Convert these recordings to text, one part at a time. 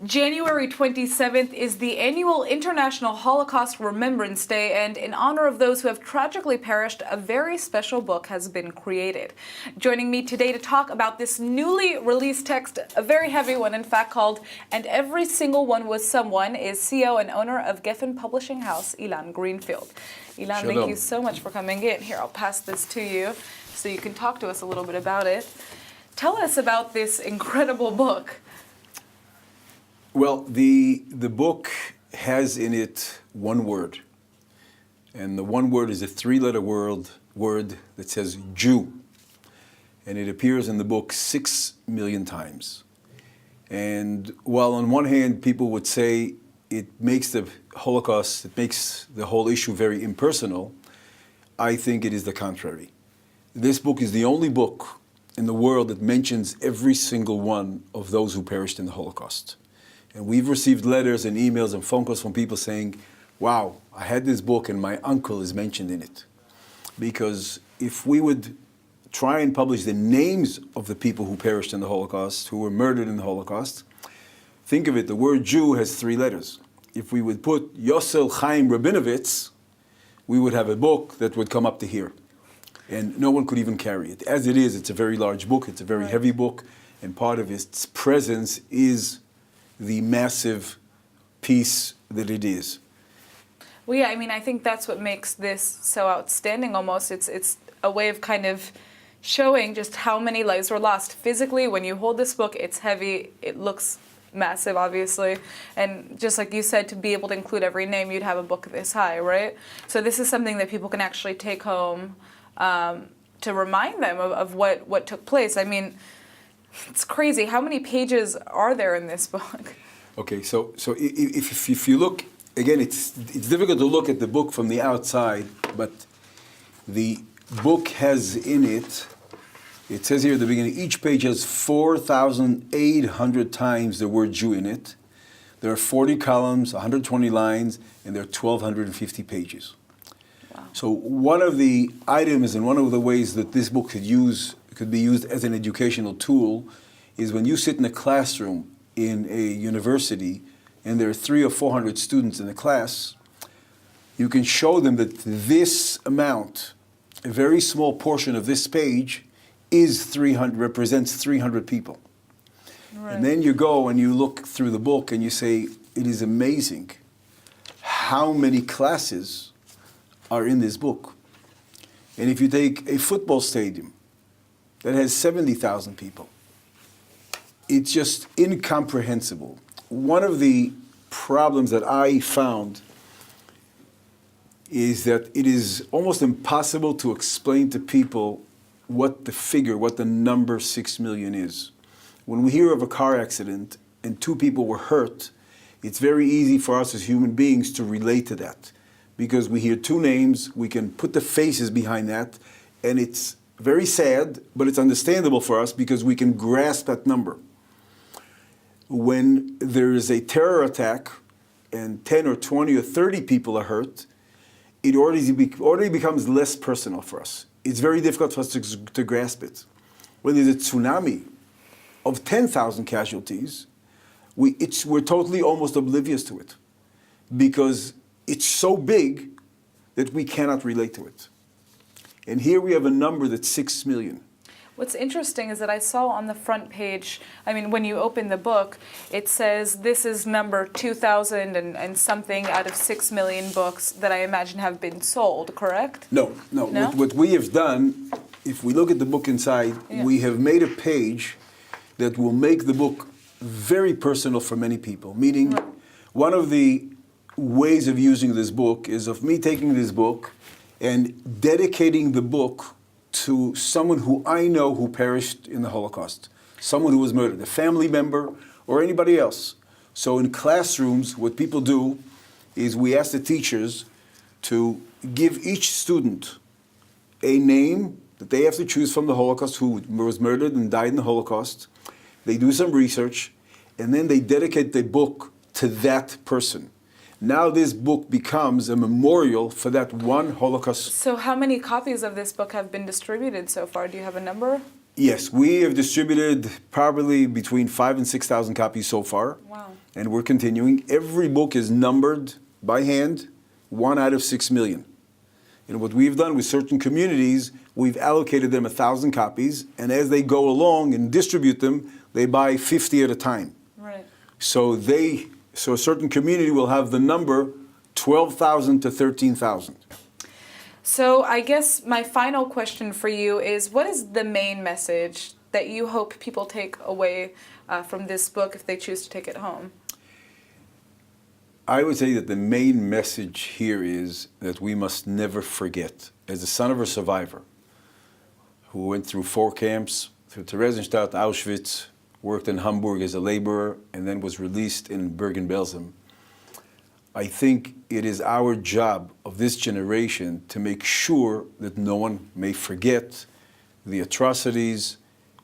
January 27th is the annual International Holocaust Remembrance Day, and in honor of those who have tragically perished, a very special book has been created. Joining me today to talk about this newly released text, a very heavy one in fact, called "And Every Single One Was Someone," is CEO and owner of Geffen Publishing House, Ilan Greenfield. Ilan, Shalom. Thank you so much for coming in. Here, I'll pass this to you so you can talk to us a little bit about it. Tell us about this incredible book. Well, the book has in it one word, and the one word is a three-letter word that says Jew, and it appears in the book 6 million times. And while on one hand people would say it makes the Holocaust, it makes the whole issue very impersonal, I think it is the contrary. This book is the only book in the world that mentions every single one of those who perished in the Holocaust. And we've received letters and emails and phone calls from people saying, wow, I had this book and my uncle is mentioned in it. Because if we would try and publish the names of the people who perished in the Holocaust, who were murdered in the Holocaust, think of it, the word Jew has 3 letters. If we would put Yosel Chaim Rabinovitz, we would have a book that would come up to here. And no one could even carry it. As it is, it's a very large book, it's a very heavy book, and part of its presence is the massive piece that it is. Well, yeah, I mean, I think that's what makes this so outstanding almost. It's a way of kind of showing just how many lives were lost. Physically, when you hold this book, it's heavy, it looks massive, obviously. And just like you said, to be able to include every name, you'd have a book this high, right? So this is something that people can actually take home to remind them of what took place. I mean, it's crazy. How many pages are there in this book? Okay, so if you look, again, it's difficult to look at the book from the outside, but the book has in it, it says here at the beginning, each page has 4,800 times the word Jew in it. There are 40 columns, 120 lines, and there are 1,250 pages. Wow. So one of the items and one of the ways that this book could be used as an educational tool is when you sit in a classroom in a university and there are 300 or 400 students in the class, you can show them that this amount, a very small portion of this page, represents 300 people. Right. And then you go and you look through the book and you say, it is amazing how many classes are in this book. And if you take a football stadium that has 70,000 people, it's just incomprehensible. One of the problems that I found is that it is almost impossible to explain to people what the number 6 million is. When we hear of a car accident and 2 people were hurt, it's very easy for us as human beings to relate to that. Because we hear 2 names, we can put the faces behind that, and it's very sad, but it's understandable for us because we can grasp that number. When there is a terror attack and 10 or 20 or 30 people are hurt, it already becomes less personal for us. It's very difficult for us to grasp it. When there's a tsunami of 10,000 casualties, we're totally almost oblivious to it because it's so big that we cannot relate to it. And here we have a number that's 6 million. What's interesting is that I saw on the front page, I mean, when you open the book, it says this is number 2,000 and something out of 6 million books that I imagine have been sold, correct? No? What we have done, if we look at the book inside, we have made a page that will make the book very personal for many people. Meaning, one of the ways of using this book is of me taking this book and dedicating the book to someone who I know who perished in the Holocaust, someone who was murdered, a family member or anybody else. So in classrooms, what people do is we ask the teachers to give each student a name that they have to choose from the Holocaust who was murdered and died in the Holocaust. They do some research, and then they dedicate the book to that person. Now this book becomes a memorial for that one Holocaust. So how many copies of this book have been distributed so far? Do you have a number? Yes, we have distributed probably between 5,000 and 6,000 copies so far. Wow. And we're continuing. Every book is numbered by hand, 1 out of 6 million. And what we've done with certain communities, we've allocated them 1,000 copies, and as they go along and distribute them, they buy 50 at a time. Right. So a certain community will have the number 12,000 to 13,000. So I guess my final question for you is, what is the main message that you hope people take away from this book if they choose to take it home? I would say that the main message here is that we must never forget. As the son of a survivor who went through 4 camps, through Theresienstadt, Auschwitz, worked in Hamburg as a laborer, and then was released in Bergen-Belsen, I think it is our job of this generation to make sure that no one may forget the atrocities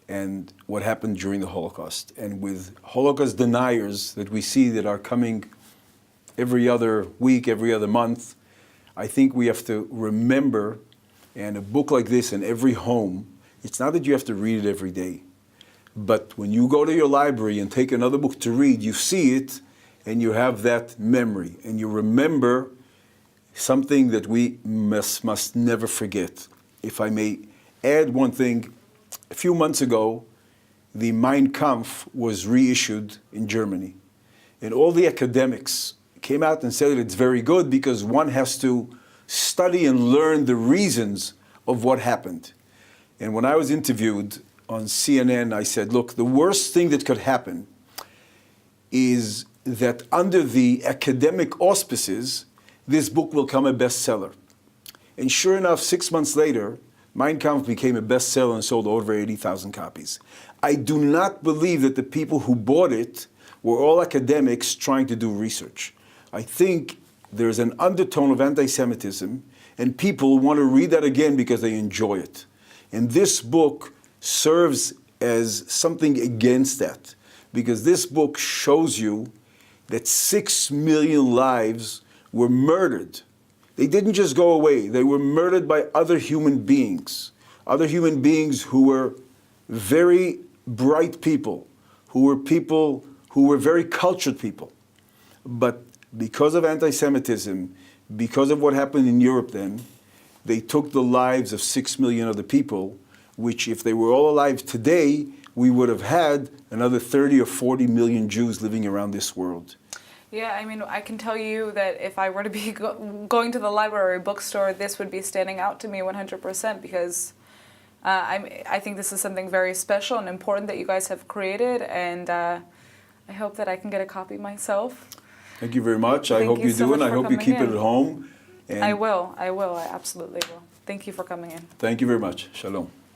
and what happened during the Holocaust. And with Holocaust deniers that we see that are coming every other week, every other month, I think we have to remember, and a book like this in every home, it's not that you have to read it every day, but when you go to your library and take another book to read, you see it and you have that memory and you remember something that we must never forget. If I may add one thing, a few months ago, the Mein Kampf was reissued in Germany, and all the academics came out and said that it's very good because one has to study and learn the reasons of what happened. And when I was interviewed on CNN, I said, look, the worst thing that could happen is that under the academic auspices, this book will become a bestseller. And sure enough, 6 months later, Mein Kampf became a bestseller and sold over 80,000 copies. I do not believe that the people who bought it were all academics trying to do research. I think there's an undertone of anti-Semitism, and people want to read that again because they enjoy it. And this book serves as something against that, because this book shows you that 6 million lives were murdered. They didn't just go away. They were murdered by other human beings who were very bright people who were very cultured people. But because of anti-Semitism, because of what happened in Europe then, they took the lives of 6 million other people, which if they were all alive today, we would have had another 30 or 40 million Jews living around this world. Yeah, I mean, I can tell you that if I were to be going to the library or bookstore, this would be standing out to me 100% because I think this is something very special and important that you guys have created, and I hope that I can get a copy myself. Thank you very much. I hope you do, and I hope you keep it at home. I will. I absolutely will. Thank you for coming in. Thank you very much. Shalom.